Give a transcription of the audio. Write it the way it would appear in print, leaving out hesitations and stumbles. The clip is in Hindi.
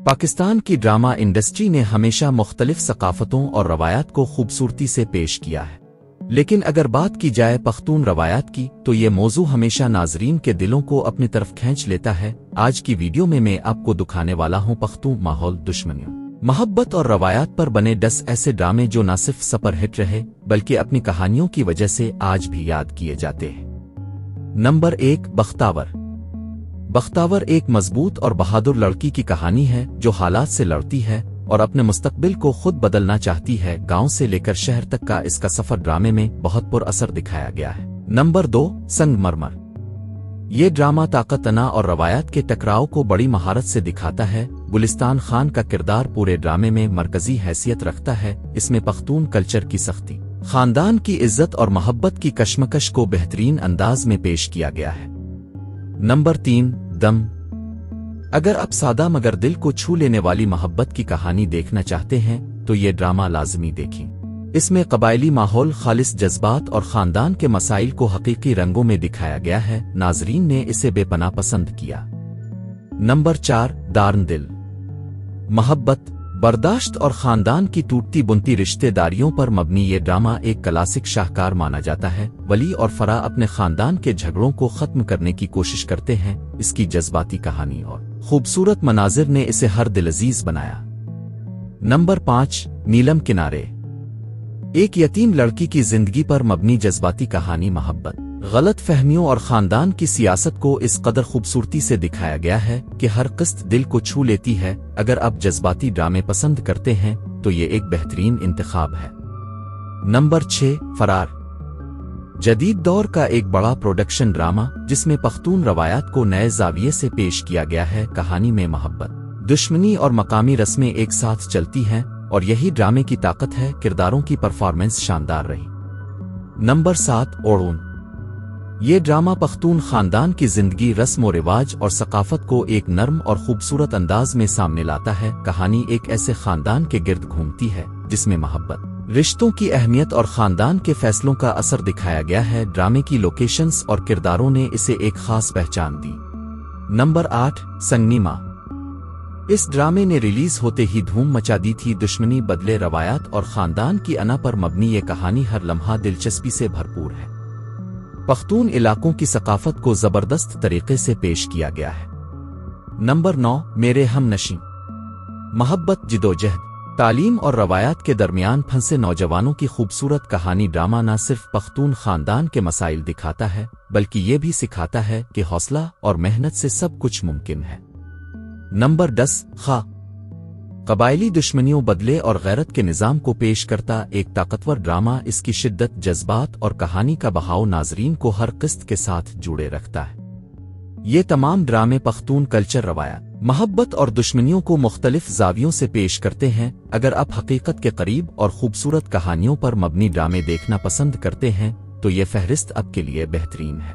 पाकिस्तान की ड्रामा इंडस्ट्री ने हमेशा मुख्तलिफ सकाफतों और रवायात को खूबसूरती से पेश किया है, लेकिन अगर बात की जाए पख्तून रवायात की तो ये मौजू हमेशा नाजरीन के दिलों को अपनी तरफ खींच लेता है। आज की वीडियो में मैं आपको दिखाने वाला हूँ पख्तून माहौल, दुश्मनियों, मोहब्बत और रवायात पर बने 10 ऐसे ड्रामे जो न सिर्फ सुपर हिट रहे बल्कि अपनी कहानियों की वजह से आज भी याद किए जाते हैं। नंबर 1, बख्तावर। बख्तावर एक मजबूत और बहादुर लड़की की कहानी है जो हालात से लड़ती है और अपने मुस्तकबिल को खुद बदलना चाहती है। गांव से लेकर शहर तक का इसका सफर ड्रामे में बहुत पुरअसर दिखाया गया है। नंबर 2, संगमरमर। ये ड्रामा ताकत, तना और रवायात के टकराव को बड़ी महारत से दिखाता है। गुलिस्तान खान का किरदार पूरे ड्रामे में मरकजी हैसियत रखता है। इसमें पख्तून कल्चर की सख्ती, खानदान की इज्जत और मोहब्बत की कशमकश को बेहतरीन अंदाज में पेश किया गया है। नंबर 3, दम। अगर आप सादा मगर दिल को छू लेने वाली मोहब्बत की कहानी देखना चाहते हैं तो ये ड्रामा लाजमी देखें। इसमें कबायली माहौल, खालिस जज्बात और खानदान के मसाइल को हकीकी रंगों में दिखाया गया है। नाजरीन ने इसे बेपनाह पसंद किया। नंबर 4, दार्न दिल। मोहब्बत, बर्दाश्त और खानदान की टूटती बुनती रिश्तेदारियों पर मबनी ये ड्रामा एक क्लासिक शाहकार माना जाता है। वली और फरा अपने खानदान के झगड़ों को खत्म करने की कोशिश करते हैं। इसकी जज्बाती कहानी और खूबसूरत मनाजिर ने इसे हर दिलअजीज बनाया। नंबर 5, नीलम किनारे। एक यतीम लड़की की जिंदगी पर मबनी जज्बाती कहानी। मोहब्बत, गलत फहमियों और खानदान की सियासत को इस कदर खूबसूरती से दिखाया गया है कि हर किस्त दिल को छू लेती है। अगर आप जज्बाती ड्रामे पसंद करते हैं तो ये एक बेहतरीन इंतखाब है। नंबर 6, फरार। जदीद दौर का एक बड़ा प्रोडक्शन ड्रामा जिसमें पख्तून रवायात को नए जाविये से पेश किया गया है। कहानी में मोहब्बत, दुश्मनी और मकामी रस्में एक साथ चलती हैं और यही ड्रामे की ताकत है। किरदारों की परफॉर्मेंस शानदार रही। नंबर 7, ओड़ून। ये ड्रामा पख्तून खानदान की जिंदगी, रस्म व रिवाज और सकाफत को एक नर्म और खूबसूरत अंदाज में सामने लाता है। कहानी एक ऐसे खानदान के गिर्द घूमती है जिसमें मोहब्बत, रिश्तों की अहमियत और खानदान के फैसलों का असर दिखाया गया है। ड्रामे की लोकेशंस और किरदारों ने इसे एक खास पहचान दी। नंबर 8, संगनीमा। इस ड्रामे ने रिलीज होते ही धूम मचा दी थी। दुश्मनी, बदले, रवायात और खानदान की अना पर मबनी ये कहानी हर लम्हा दिलचस्पी से भरपूर है। पख्तून इलाकों की सकाफत को जबरदस्त तरीके से पेश किया गया है। नंबर 9, मेरे हमनशी। मोहब्बत, जिदोजहद, तालीम और रवायात के दरमियान फंसे नौजवानों की खूबसूरत कहानी। ड्रामा न सिर्फ पख्तून खानदान के मसाइल दिखाता है बल्कि ये भी सिखाता है कि हौसला और मेहनत से सब कुछ मुमकिन है। नंबर 10, खा। कबायली दुश्मनियों, बदले और गैरत के निज़ाम को पेश करता एक ताकतवर ड्रामा। इसकी शिद्दत, जज्बात और कहानी का बहाव नाजरीन को हर किस्त के साथ जुड़े रखता है। ये तमाम ड्रामे पख्तून कल्चर, रवायात, मोहब्बत और दुश्मनियों को मुख्तलिफ जावियों से पेश करते हैं। अगर आप हकीकत के करीब और खूबसूरत कहानियों पर मबनी ड्रामे देखना पसंद करते हैं तो ये फहरिस्त आपके लिए बेहतरीन है।